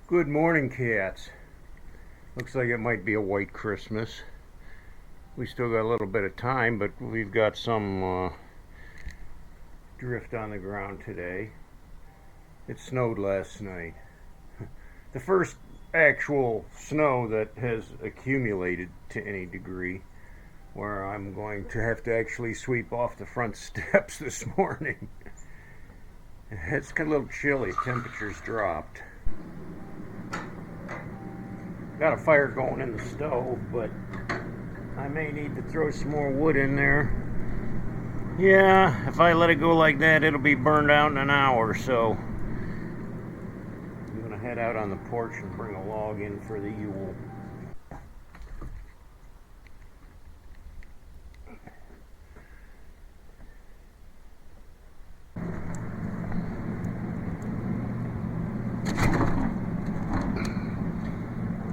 Good morning, cats. Looks like it might be a white Christmas. We still got a little bit of time, but we've got some drift on the ground today. It snowed last night. The first actual snow that has accumulated to any degree, where I'm going to have to actually sweep off the front steps this morning. It's a little chilly. Temperatures dropped. Got a fire going in the stove, but I may need to throw some more wood in there. Yeah, if I let it go like that, it'll be burned out in an hour, so I'm gonna head out on the porch and bring a log in for the Yule.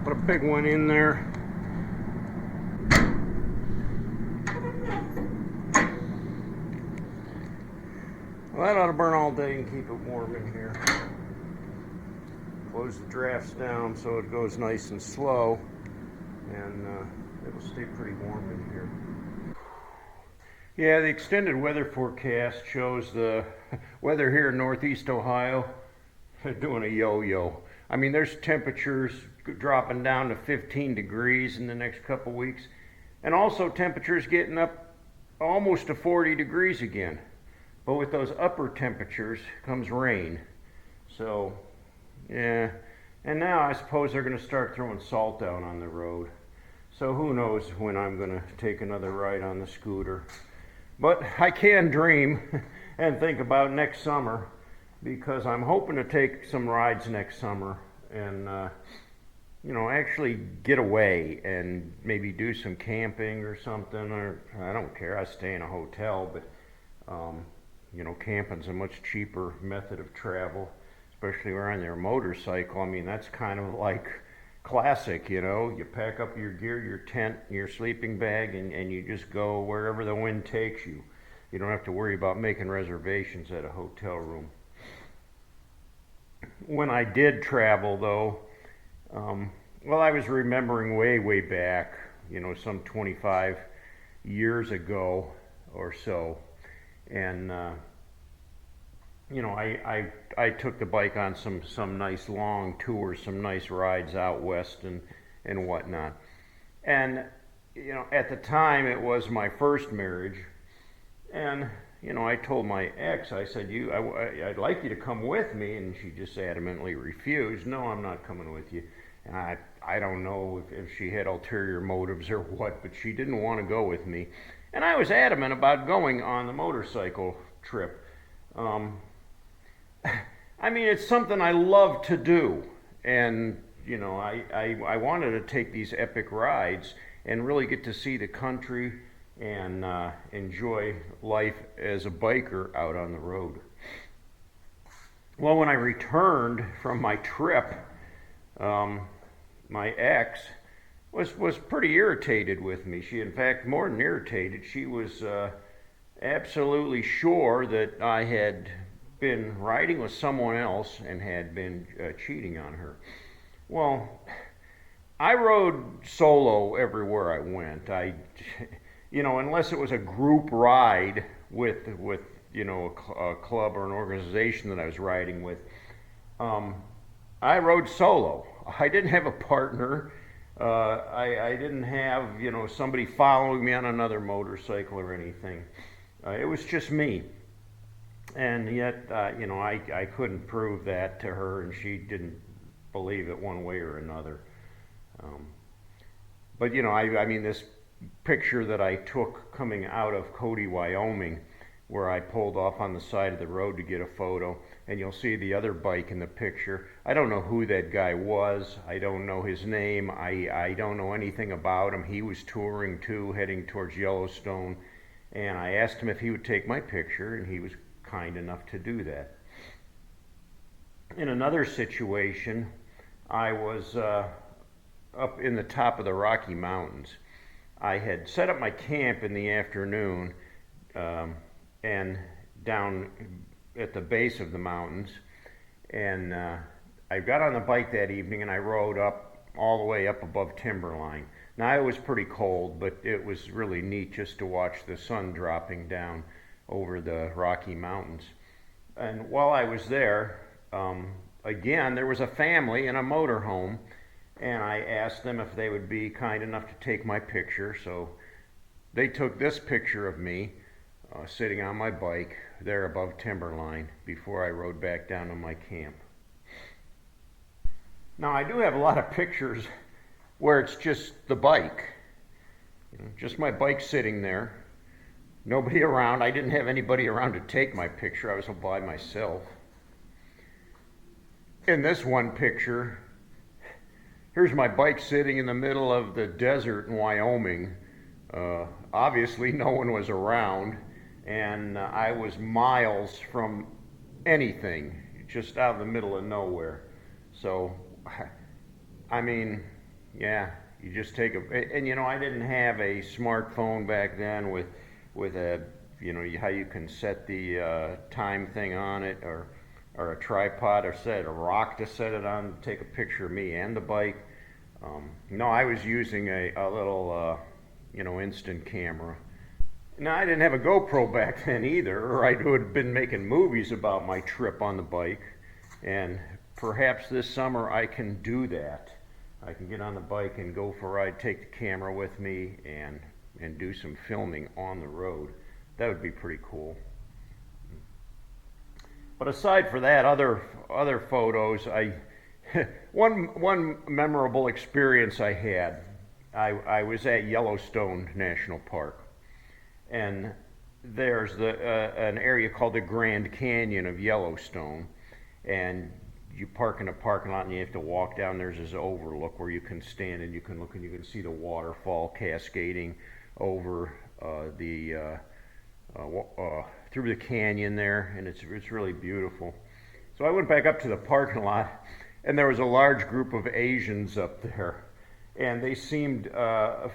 Put a big one in there. Well, that ought to burn all day and keep it warm in here. Close the drafts down so it goes nice and slow, and it'll stay pretty warm in here. Yeah, the extended weather forecast shows the weather here in northeast Ohio doing a yo-yo. I mean, there's temperatures dropping down to 15 degrees in the next couple weeks, and also temperatures getting up almost to 40 degrees again. But with those upper temperatures comes rain. So, yeah. And now I suppose they're going to start throwing salt down on the road. So who knows when I'm going to take another ride on the scooter. But I can dream and think about next summer, because I'm hoping to take some rides next summer and, actually get away and maybe do some camping or something. Or I don't care, I stay in a hotel, but camping's a much cheaper method of travel, especially when on your motorcycle. I mean, that's kind of like classic, you pack up your gear, your tent, your sleeping bag, and you just go wherever the wind takes you. You don't have to worry about making reservations at a hotel room. When I did travel, though, I was remembering way back, some 25 years ago or so, and I took the bike on some nice long tours, some nice rides out west and whatnot. And at the time it was my first marriage, and I told my ex, I said, I'd like you to come with me, and she just adamantly refused. No, I'm not coming with you. And I don't know if she had ulterior motives or what, but she didn't want to go with me. And I was adamant about going on the motorcycle trip. I mean, it's something I love to do, and I wanted to take these epic rides and really get to see the country and enjoy life as a biker out on the road. Well, when I returned from my trip, my ex was pretty irritated with me. She, in fact, more than irritated, she was absolutely sure that I had been riding with someone else and had been cheating on her. Well, I rode solo everywhere I went. Unless it was a group ride with a club or an organization that I was riding with, I rode solo. I didn't have a partner. I didn't have somebody following me on another motorcycle or anything. It was just me. And yet, I couldn't prove that to her, and she didn't believe it one way or another. But I mean, this picture that I took coming out of Cody, Wyoming, where I pulled off on the side of the road to get a photo, and you'll see the other bike in the picture. I don't know who that guy was. I don't know his name. I don't know anything about him. He was touring too, heading towards Yellowstone, and I asked him if he would take my picture, and he was kind enough to do that. In another situation, I was up in the top of the Rocky Mountains. I had set up my camp in the afternoon and down at the base of the mountains, and I got on the bike that evening and I rode up all the way up above timberline. Now it was pretty cold, but it was really neat just to watch the sun dropping down over the Rocky Mountains. And while I was there, again, there was a family in a motorhome, and I asked them if they would be kind enough to take my picture. So they took this picture of me sitting on my bike there above timberline before I rode back down to my camp. Now I do have a lot of pictures where it's just the bike, just my bike sitting there, nobody around. I didn't have anybody around to take my picture. I was all by myself. In this one picture, here's my bike sitting in the middle of the desert in Wyoming. Obviously no one was around, and I was miles from anything, just out of the middle of nowhere. So, I mean, yeah, you just take and I didn't have a smartphone back then with a, how you can set the time thing on it, or a tripod, or set a rock to set it on, take a picture of me and the bike. No, I was using a little, instant camera. Now, I didn't have a GoPro back then either, or I would have been making movies about my trip on the bike. And perhaps this summer I can do that. I can get on the bike and go for a ride, take the camera with me, and do some filming on the road. That would be pretty cool. But aside for that, other photos, one memorable experience I had. I was at Yellowstone National Park, and there's an area called the Grand Canyon of Yellowstone, and you park in a parking lot and you have to walk down. There's this overlook where you can stand and you can look and you can see the waterfall cascading over through the canyon there, and it's really beautiful. So I went back up to the parking lot, and there was a large group of Asians up there, and they seemed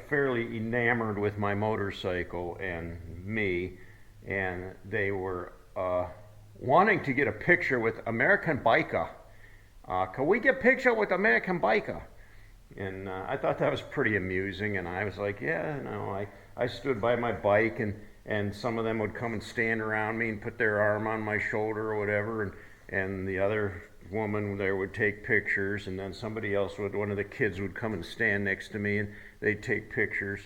fairly enamored with my motorcycle and me, and they were wanting to get a picture with American Biker. Can we get a picture with American Biker? And I thought that was pretty amusing, and I was like, yeah, I stood by my bike, and some of them would come and stand around me and put their arm on my shoulder or whatever, and the other woman there would take pictures, and then somebody else one of the kids would come and stand next to me, and they'd take pictures.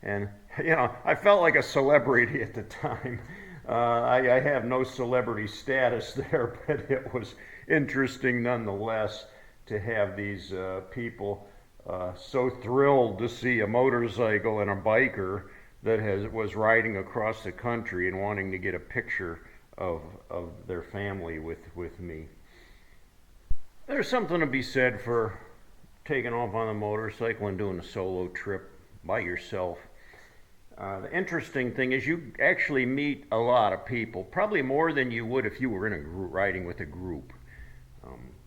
And, I felt like a celebrity at the time. I have no celebrity status there, but it was interesting nonetheless to have these people so thrilled to see a motorcycle and a biker that was riding across the country and wanting to get a picture of their family with me. There's something to be said for taking off on a motorcycle and doing a solo trip by yourself. The interesting thing is you actually meet a lot of people, probably more than you would if you were in a group, riding with a group.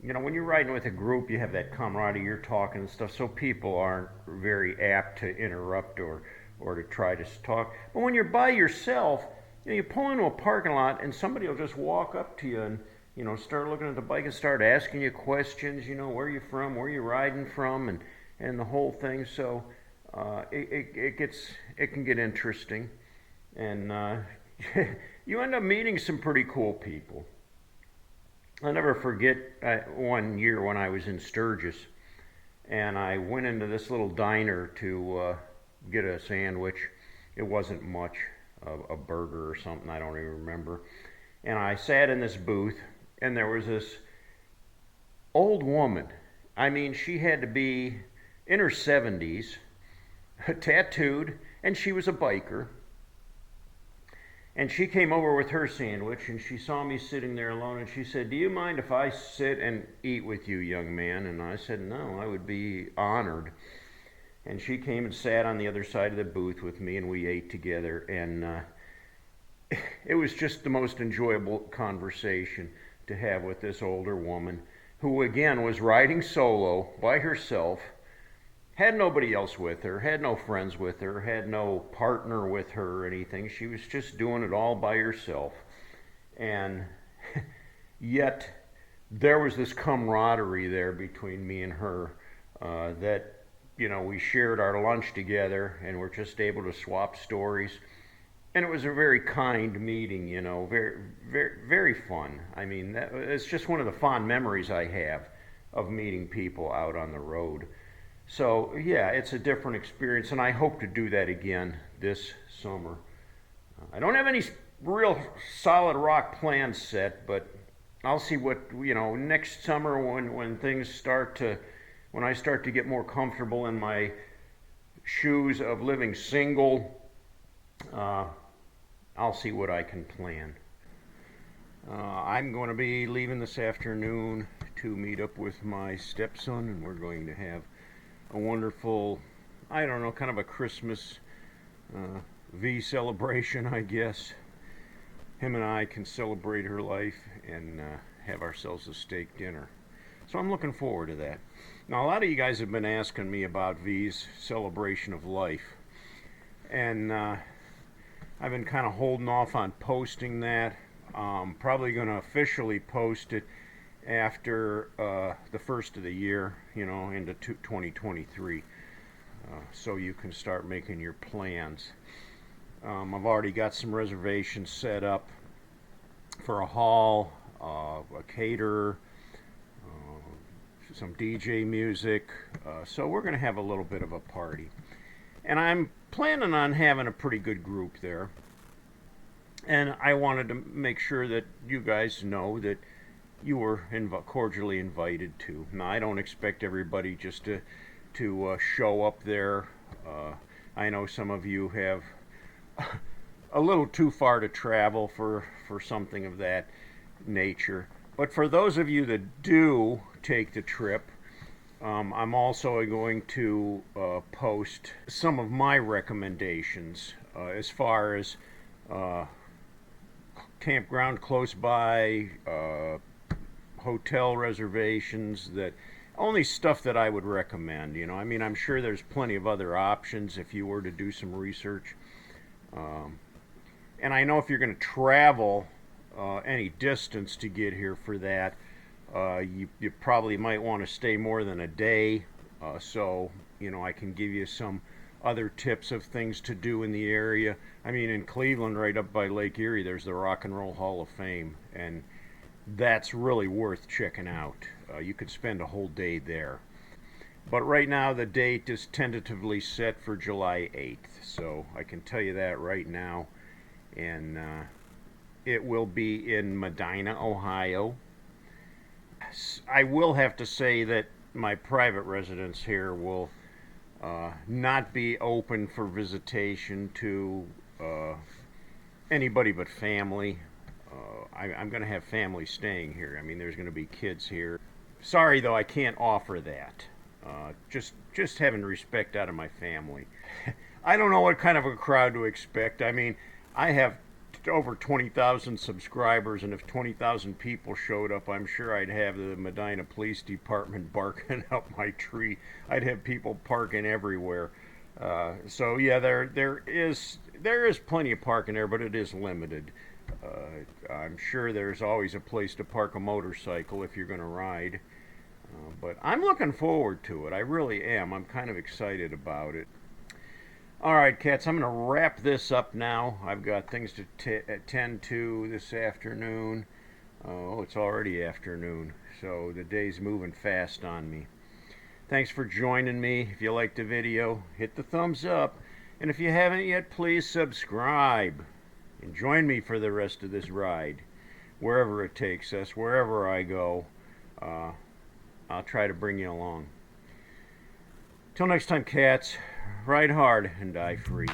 When you're riding with a group, you have that camaraderie, you're talking and stuff, so people aren't very apt to interrupt or to try to talk. But when you're by yourself, you pull into a parking lot and somebody will just walk up to you and start looking at the bike and start asking you questions, where you from, where you riding from, and the whole thing. So it can get interesting, and you end up meeting some pretty cool people. I'll never forget one year when I was in Sturgis, and I went into this little diner to get a sandwich. It wasn't much, a burger or something, I don't even remember. And I sat in this booth, and there was this old woman. I mean, she had to be in her 70s, tattooed, and she was a biker. And she came over with her sandwich, and she saw me sitting there alone, and she said, "Do you mind if I sit and eat with you, young man?" And I said, "No, I would be honored." And she came and sat on the other side of the booth with me, and we ate together, and it was just the most enjoyable conversation to have with this older woman, who again was riding solo by herself, had nobody else with her, had no friends with her, had no partner with her or anything. She was just doing it all by herself. And yet there was this camaraderie there between me and her, that, we shared our lunch together and we're just able to swap stories. And it was a very kind meeting, very, very, very fun. I mean, it's just one of the fond memories I have of meeting people out on the road. So, yeah, it's a different experience, and I hope to do that again this summer. I don't have any real solid rock plans set, but I'll see what, next summer when when I start to get more comfortable in my shoes of living single, I'll see what I can plan. I'm going to be leaving this afternoon to meet up with my stepson, and we're going to have a wonderful, I don't know, kind of a Christmas V celebration, I guess. Him and I can celebrate her life and have ourselves a steak dinner. So I'm looking forward to that. Now, a lot of you guys have been asking me about V's celebration of life, and I've been kind of holding off on posting that. Probably going to officially post it after the first of the year, into 2023, so you can start making your plans. I've already got some reservations set up for a hall, a caterer, some DJ music, so we're going to have a little bit of a party. And I'm planning on having a pretty good group there. And I wanted to make sure that you guys know that you were cordially invited to. Now, I don't expect everybody just to show up there. I know some of you have a little too far to travel for something of that nature. But for those of you that do take the trip, I'm also going to post some of my recommendations as far as campground close by, hotel reservations, that only stuff that I would recommend. I mean, I'm sure there's plenty of other options if you were to do some research. And I know if you're going to travel any distance to get here for that, you probably might want to stay more than a day. So, I can give you some other tips of things to do in the area. I mean, in Cleveland, right up by Lake Erie, there's the Rock and Roll Hall of Fame, and that's really worth checking out. You could spend a whole day there. But right now, the date is tentatively set for July 8th, so I can tell you that right now. And it will be in Medina, Ohio. I will have to say that my private residence here will not be open for visitation to anybody but family. I'm going to have family staying here. I mean, there's going to be kids here. Sorry, though, I can't offer that. Just having respect out of my family. I don't know what kind of a crowd to expect. I mean, I have over 20,000 subscribers, and if 20,000 people showed up, I'm sure I'd have the Medina Police Department barking up my tree. I'd have people parking everywhere. So yeah, there is plenty of parking there, but it is limited. I'm sure there's always a place to park a motorcycle if you're going to ride. But I'm looking forward to it. I really am. I'm kind of excited about it. All right, cats, I'm going to wrap this up now. I've got things to attend to this afternoon. Oh, it's already afternoon, so the day's moving fast on me. Thanks for joining me. If you liked the video, hit the thumbs up. And if you haven't yet, please subscribe. And join me for the rest of this ride. Wherever it takes us, wherever I go, I'll try to bring you along. Till next time, cats, ride hard and die free.